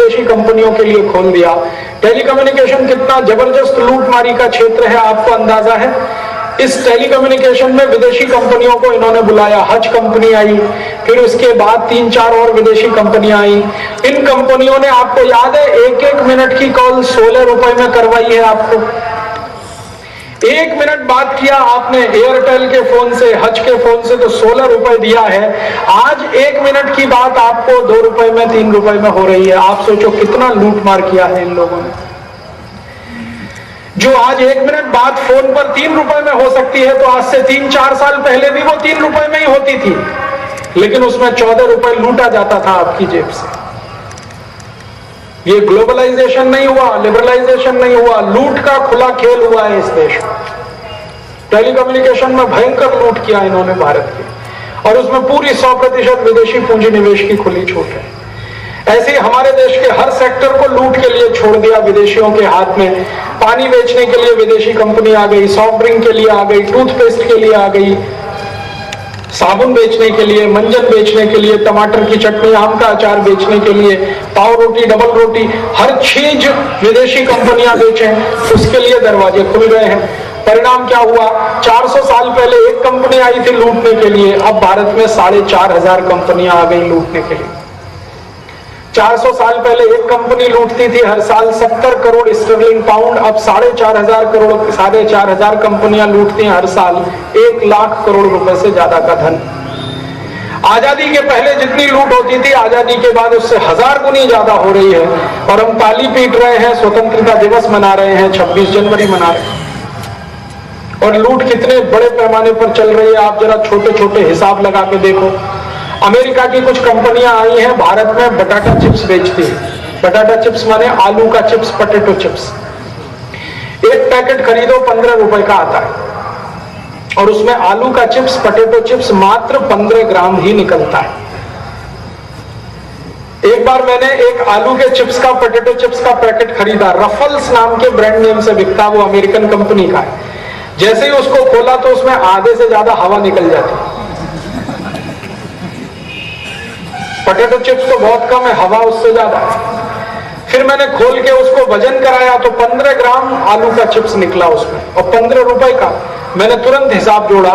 विदेशी कंपनियों के लिए खोल दिया। टेलीकम्युनिकेशन कितना जबरदस्त लूटमारी का क्षेत्र है, आपको अंदाजा है। इस टेलीकम्युनिकेशन में विदेशी कंपनियों को इन्होंने बुलाया, हज कंपनी आई, फिर उसके बाद 3-4 और विदेशी कंपनियां आई। इन कंपनियों ने, आपको याद है, 1-1 मिनट की कॉल 16 रुपए में करवाई है। आपको 1 मिनट बात किया आपने एयरटेल के फोन से, हज के फोन से, तो 16 रुपए दिया है। आज 1 मिनट की बात आपको 2 रुपए में, 3 रुपए में हो रही है। आप सोचो कितना लूट मार किया है इन लोगों ने। जो आज 1 मिनट बात फोन पर 3 रुपए में हो सकती है, तो आज से 3-4 साल पहले भी वो 3 रुपए में ही होती थी, लेकिन उसमें 14 रुपए लूटा जाता था आपकी जेब से। ये ग्लोबलाइजेशन नहीं हुआ, लिबरलाइजेशन नहीं हुआ, लूट का खुला खेल हुआ है इस देश में। टेलीकम्युनिकेशन में भयंकर लूट किया इन्होंने भारत की, और उसमें पूरी 100% विदेशी पूंजी निवेश की खुली छूट है। ऐसे ही हमारे देश के हर सेक्टर को लूट के लिए छोड़ दिया विदेशियों के हाथ में। पानी बेचने के लिए विदेशी कंपनी आ गई, सॉफ्ट ड्रिंक के लिए आ गई, टूथपेस्ट के लिए आ गई, साबुन बेचने के लिए, मंजन बेचने के लिए, टमाटर की चटनी, आम का अचार बेचने के लिए, पाव रोटी, डबल रोटी, हर चीज विदेशी कंपनियां बेचें, उसके लिए दरवाजे खुल गए हैं। परिणाम क्या हुआ? 400 साल पहले एक कंपनी आई थी लूटने के लिए, अब भारत में 4500 कंपनियां आ गई लूटने के लिए। 400 साल पहले एक कंपनी लूटती थी हर साल 70 करोड़ स्टर्लिंग पाउंड, अब 4500 कंपनियां लूटती हैं हर साल 1 लाख करोड़ रुपए से ज्यादा का धन। आजादी के पहले जितनी लूट होती थी, आजादी के बाद उससे 1000 गुनी ज्यादा हो रही है। और हम ताली पीट रहे हैं, स्वतंत्रता दिवस मना रहे हैं, 26 जनवरी मना रहे हैं, और लूट कितने बड़े पैमाने पर चल रही है आप जरा छोटे छोटे हिसाब लगा के देखो। अमेरिका की कुछ कंपनियां आई हैं भारत में, बटाटा चिप्स बेचती है। बटाटा चिप्स माने आलू का चिप्स, पोटैटो चिप्स। एक पैकेट खरीदो 15 रुपए का आता है, और उसमें आलू का चिप्स, पोटैटो चिप्स मात्र 15 ग्राम ही निकलता है। एक बार मैंने एक आलू के चिप्स का, पोटैटो चिप्स का पैकेट खरीदा, रफल्स नाम के ब्रांड नेम से बिकता, वो अमेरिकन कंपनी का है। जैसे ही उसको खोला तो उसमें आधे से ज्यादा हवा निकल जाती। पोटैटो चिप्स तो बहुत कम है, हवा उससे ज्यादा है। फिर मैंने खोल के उसको वजन कराया तो 15 ग्राम आलू का चिप्स निकला उसमें, और 15 रुपए का। मैंने तुरंत हिसाब जोड़ा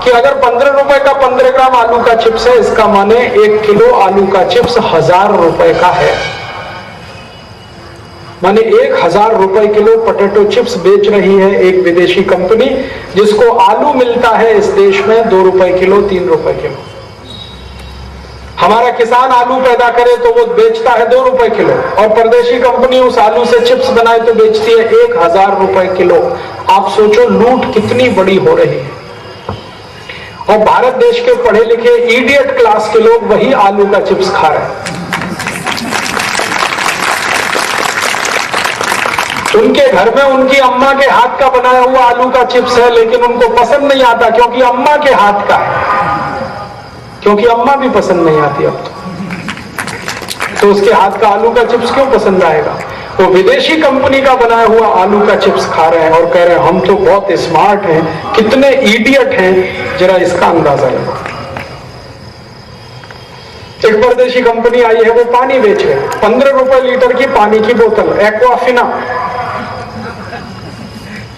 कि अगर 15 रुपए का 15 ग्राम आलू का चिप्स है, इसका माने 1 किलो आलू का चिप्स 1000 रुपए का है। माने 1000 रुपए किलो पोटैटो चिप्स बेच रही है एक विदेशी कंपनी, जिसको आलू मिलता है इस देश में 2 रुपए किलो, 3 रुपए किलो। हमारा किसान आलू पैदा करे तो वो बेचता है 2 रुपए किलो, और परदेशी कंपनी उस आलू से चिप्स बनाए तो बेचती है 1000 रुपए किलो। आप सोचो लूट कितनी बड़ी हो रही है। और भारत देश के पढ़े लिखे इडियट क्लास के लोग वही आलू का चिप्स खा रहे हैं। उनके घर में उनकी अम्मा के हाथ का बनाया हुआ आलू का चिप्स है, लेकिन उनको पसंद नहीं आता, क्योंकि अम्मा के हाथ का है। क्योंकि अम्मा भी पसंद नहीं आती अब तो उसके हाथ का आलू का चिप्स क्यों पसंद आएगा? वो विदेशी कंपनी का बनाया हुआ आलू का चिप्स खा रहे हैं और कह रहे हैं हम तो बहुत स्मार्ट हैं। कितने इडियट हैं, जरा इसका अंदाजा लगाओ। एक परदेशी कंपनी आई है, वो पानी बेच रहे हैं, 15 रुपए लीटर की पानी की बोतल, एक्वाफिना।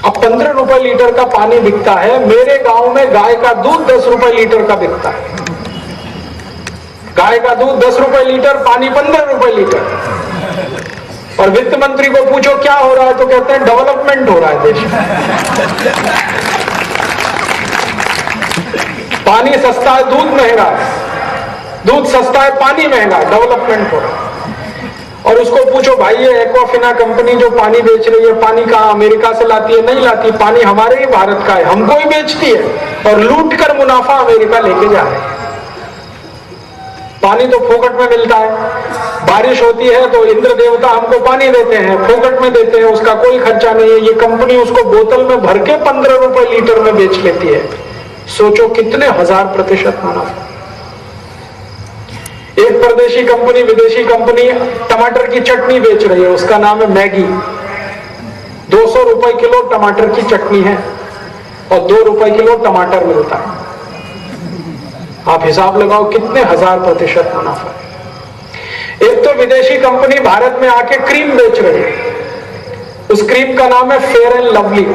अब 15 रुपए लीटर का पानी बिकता है। मेरे गांव में गाय का दूध 10 रुपए लीटर का बिकता है। गाय का दूध 10 रुपए लीटर, पानी 15 रुपए लीटर। और वित्त मंत्री को पूछो क्या हो रहा है, तो कहते हैं डेवलपमेंट हो रहा है देश में। पानी सस्ता है, दूध महंगा है। दूध सस्ता है, पानी महंगा है, डेवलपमेंट हो रहा है। और उसको पूछो भाई ये एक्वाफिना कंपनी जो पानी बेच रही है, पानी कहाँ अमेरिका से लाती है? नहीं लाती, पानी हमारे ही भारत का है, हमको ही बेचती है, और लूट कर मुनाफा अमेरिका लेके जा रहे हैं। पानी तो फोकट में मिलता है। बारिश होती है तो इंद्र देवता हमको पानी देते हैं, फोकट में देते हैं, उसका कोई खर्चा नहीं है। ये कंपनी उसको बोतल में भर के 15 रुपए लीटर में बेच लेती है। सोचो कितने 1000% मुनाफा। एक परदेशी कंपनी, विदेशी कंपनी टमाटर की चटनी बेच रही है, उसका नाम है मैगी। 200 रुपए किलो टमाटर की चटनी है और 2 रुपए किलो टमाटर मिलता है। आप हिसाब लगाओ कितने 1000% मुनाफा है। एक तो विदेशी कंपनी भारत में आके क्रीम बेच रही है, उस क्रीम का नाम है फेयर एंड लवली।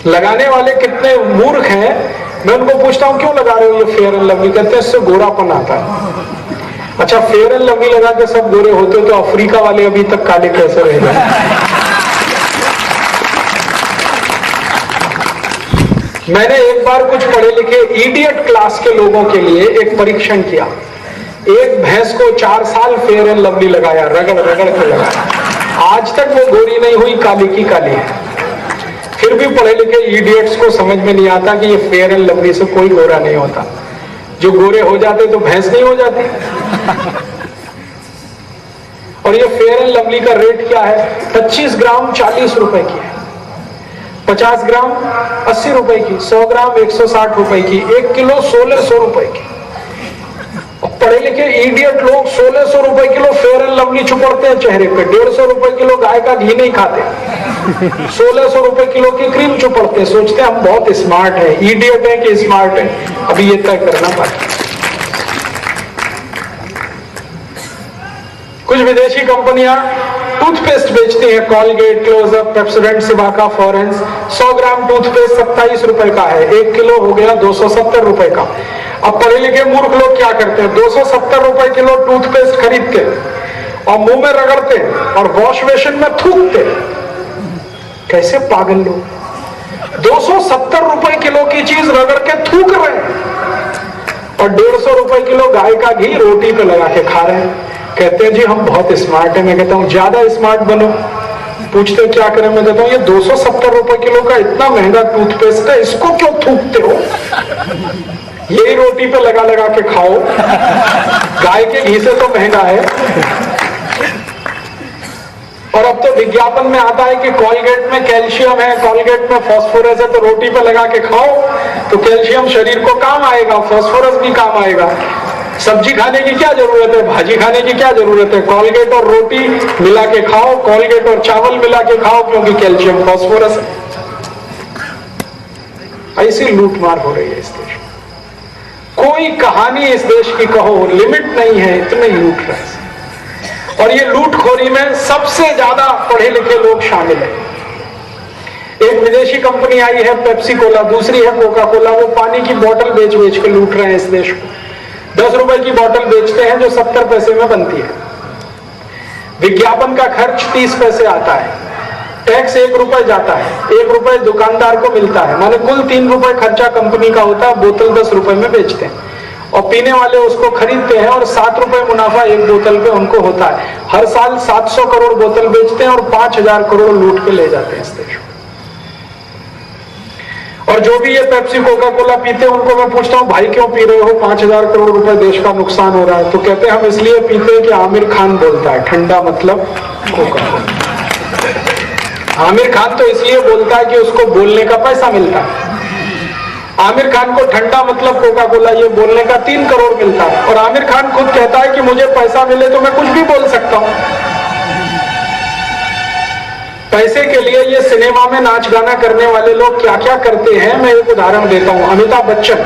लगाने वाले कितने मूर्ख हैं, मैं उनको पूछता हूं क्यों लगा रहे हो ये फेयर एंड लवली, कहते हैं इससे गोरापन आता है। अच्छा, फेयर एंड लवली लगा के सब गोरे होते तो अफ्रीका वाले अभी तक काले कैसे रह गए? मैंने एक बार कुछ पढ़े लिखे इडियट क्लास के लोगों के लिए एक परीक्षण किया। एक भैंस को 4 साल फेयर एंड लवली लगाया, रगड़ रगड़ के लगाया, आज तक वो गोरी नहीं हुई, काली की काली है। फिर भी पढ़े लिखे इडियट्स को समझ में नहीं आता कि ये फेयर एंड लवली से कोई गोरा नहीं होता। जो गोरे हो जाते तो भैंस नहीं हो जाती। और ये फेयर एंड लवली का रेट क्या है? 25 ग्राम 40 रुपए की है, 50 ग्राम 80 रुपए की, 100 ग्राम 160 रुपए की, 1 किलो 1600 रुपए की। और पढ़े लिखे इडियट लोग 1600 रुपए किलो फेयर एंड लवली छुपड़ते हैं चेहरे पे, 150 रुपए किलो गाय का घी नहीं खाते, 1600 रुपए किलो की क्रीम चुपड़ते हैं, सोचते हैं हम बहुत स्मार्ट है। इडियट है कि स्मार्ट है, अभी ये तय करना बाकी। कुछ विदेशी कंपनियां टूथपेस्ट बेचती हैं, कॉलगेट, क्लोजअप, पेप्सोडेंट, सिबाका, फॉरेंस। 100 ग्राम टूथपेस्ट 27 रुपए का है, 1 किलो हो गया 270 रुपए का। अब पढ़े लिखे मूर्ख लोग क्या करते हैं? 270 रुपए किलो टूथपेस्ट खरीद के और मुंह में रगड़ते और वॉश बेसिन में थूकते। कैसे पागल लोग! 270 रुपए किलो की चीज रगड़ के थूक रहे हैं और 150 रुपए किलो गाय का घी रोटी पे लगा के खा रहे हैं। कहते हैं जी हम बहुत स्मार्ट है। मैं कहता हूं ज्यादा स्मार्ट बनो। पूछते क्या करें? मैं कहता हूं ये 270 रुपए किलो का इतना महंगा टूथपेस्ट है, इसको क्यों थूकते हो? यही रोटी पे लगा लगा के खाओ, गाय के घी से तो महंगा है। और अब तो विज्ञापन में आता है कि कोलगेट में कैल्शियम है, कोलगेट में फास्फोरस है, तो रोटी पे लगा के खाओ तो कैल्शियम शरीर को काम आएगा, फास्फोरस भी काम आएगा। सब्जी खाने की क्या जरूरत है, भाजी खाने की क्या जरूरत है? कोलगेट और रोटी मिला के खाओ, कोलगेट और चावल मिला के खाओ, क्योंकि कैल्शियम फास्फोरस है। ऐसी लूटमार हो रही है इस देश में। कोई कहानी इस देश की कहो, लिमिट नहीं है, इतने लूट रहे हैं। और ये लूटखोरी में सबसे ज्यादा पढ़े लिखे लोग शामिल हैं। एक विदेशी कंपनी आई है पेप्सी कोला, दूसरी है कोका कोला। वो पानी की बोतल बेच बेच के लूट रहे हैं इस देश को। 10 रुपए की बोतल बेचते हैं जो 70 पैसे में बनती है। विज्ञापन का खर्च 30 पैसे आता है, टैक्स 1 रुपए जाता है, 1 रुपए दुकानदार को मिलता है, माने कुल 3 रुपए खर्चा कंपनी का होता है। बोतल 10 रुपए में बेचते हैं और पीने वाले उसको खरीदते हैं और 7 रुपए मुनाफा एक बोतल पे उनको होता है। हर साल 700 करोड़ बोतल बेचते हैं और 5000 करोड़ लूट के ले जाते हैं इस देश में। और जो भी ये पेप्सी कोका कोला पीते हैं उनको मैं पूछता हूं भाई क्यों पी रहे हो? 5000 करोड़ रुपए देश का नुकसान हो रहा है। तो कहते हैं हम इसलिए पीते हैं कि आमिर खान बोलता है ठंडा मतलब कोका कोला। आमिर खान तो इसलिए बोलता है कि उसको बोलने का पैसा मिलता है। आमिर खान को ठंडा मतलब कोका कोला ये बोलने का 3 करोड़ मिलता है। और आमिर खान खुद कहता है कि मुझे पैसा मिले तो मैं कुछ भी बोल सकता हूं। पैसे के लिए ये सिनेमा में नाच गाना करने वाले लोग क्या क्या करते हैं, मैं एक उदाहरण देता हूं। अमिताभ बच्चन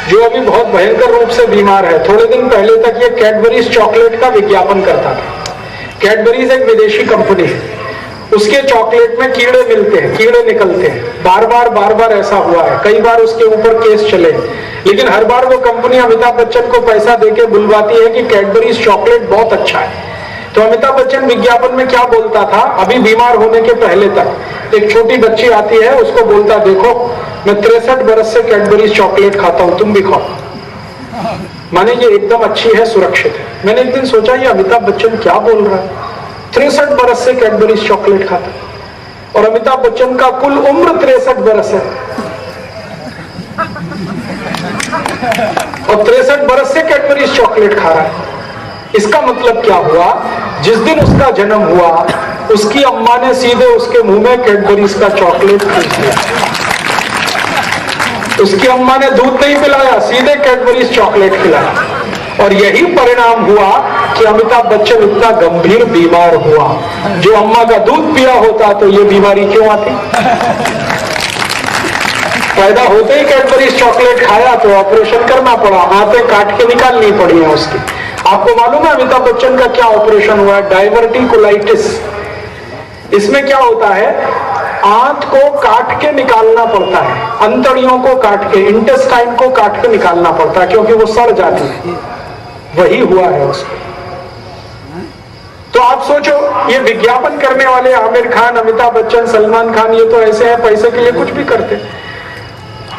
जो अभी बहुत भयंकर रूप से बीमार है, थोड़े दिन पहले तक ये कैडबरीज चॉकलेट का विज्ञापन करता था। कैडबरीज एक विदेशी कंपनी है, उसके चॉकलेट में कीड़े मिलते हैं, कीड़े निकलते हैं। बार बार ऐसा हुआ है, कई बार उसके ऊपर केस चले, लेकिन हर बार वो कंपनी अमिताभ बच्चन को पैसा देके बुलवाती है कि कैडबरीज चॉकलेट बहुत अच्छा है। तो अमिताभ बच्चन विज्ञापन में क्या बोलता था, अभी बीमार होने के पहले तक एक छोटी बच्ची आती है, उसको बोलता देखो मैं 63 बरस से कैडबरीज चॉकलेट खाता हूं, तुम भी खाओ, माने ये एकदम अच्छी है, सुरक्षित है। मैंने एक दिन सोचा ये अमिताभ बच्चन क्या बोल रहा है, 63 बरस से कैडबरीज चॉकलेट खाता और अमिताभ बच्चन का कुल उम्र 63 बरस है और 63 बरस से कैडबरीज चॉकलेट खा रहा है। इसका मतलब क्या हुआ, जिस दिन उसका जन्म हुआ उसकी अम्मा ने सीधे उसके मुंह में कैडबरीज का चॉकलेट ठूस दिया। उसकी अम्मा ने दूध नहीं पिलाया, सीधे कैडबरीज चॉकलेट खिलाया और यही परिणाम हुआ कि अमिताभ बच्चन इतना गंभीर बीमार हुआ। जो अम्मा का दूध पिया होता तो ये बीमारी क्यों आती? पैदा होते ही कैडबरीज चॉकलेट खाया तो ऑपरेशन करना पड़ा, आंतें काट के निकालनी पड़ी है उसकी। आपको मालूम है अमिताभ बच्चन का क्या ऑपरेशन हुआ है? डाइवर्टिकुलाइटिस। इसमें क्या होता है, आंत को काट के निकालना पड़ता है, अंतड़ियों को काट के, इंटेस्टाइन को काट के निकालना पड़ता है, क्योंकि वो सड़ जाती है। वही हुआ है उसको। तो आप सोचो, ये विज्ञापन करने वाले आमिर खान, अमिताभ बच्चन, सलमान खान, ये तो ऐसे हैं पैसे के लिए कुछ भी करते।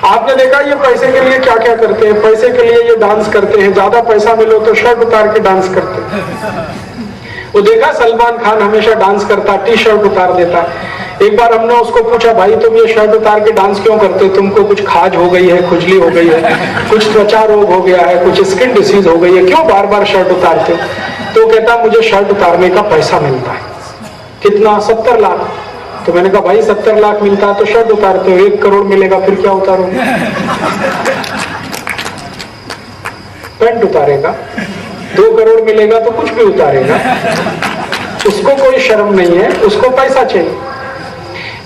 आपने देखा ये पैसे के लिए क्या क्या करते हैं? पैसे के लिए ये डांस करते हैं, ज्यादा पैसा मिलो तो शर्ट उतार के डांस करते हैं। वो देखा सलमान खान हमेशा डांस करता, टी शर्ट उतार देता। एक बार हमने उसको पूछा, भाई तुम ये शर्ट उतार के डांस क्यों करते? तुमको कुछ खाज हो गई है, खुजली हो गई है, कुछ त्वचा रोग हो गया है, कुछ स्किन डिसीज हो गई है, क्यों बार बार शर्ट उतारते? तो कहता मुझे शर्ट उतारने का पैसा मिलता है। कितना? 70 लाख। तो मैंने कहा भाई 70 लाख मिलता है तो शर्ट उतारते हो, 1 करोड़ मिलेगा फिर क्या उतारोगे? पैंट उतारेगा। 2 करोड़ मिलेगा तो कुछ भी उतारेगा। उसको कोई शर्म नहीं है, उसको पैसा चाहिए।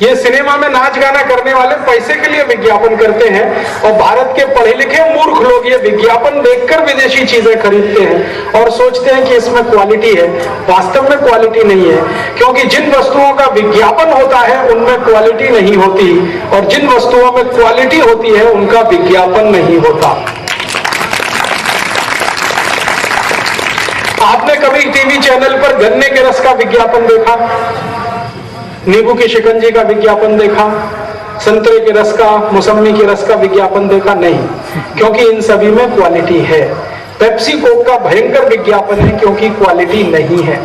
ये सिनेमा में नाच गाना करने वाले पैसे के लिए विज्ञापन करते हैं, और भारत के पढ़े लिखे मूर्ख लोग ये विज्ञापन देखकर विदेशी चीजें खरीदते हैं और सोचते हैं कि इसमें क्वालिटी है। वास्तव में क्वालिटी नहीं है, क्योंकि जिन वस्तुओं का विज्ञापन होता है उनमें क्वालिटी नहीं होती, और जिन वस्तुओं में क्वालिटी होती है उनका विज्ञापन नहीं होता। आपने कभी टीवी चैनल पर गन्ने के रस का विज्ञापन देखा? नींबू की शिकंजी का विज्ञापन देखा? संतरे के रस का, मौसमी के रस का विज्ञापन देखा? नहीं, क्योंकि इन सभी में क्वालिटी है। पेप्सी कोक का भयंकर विज्ञापन है, क्योंकि क्वालिटी नहीं है।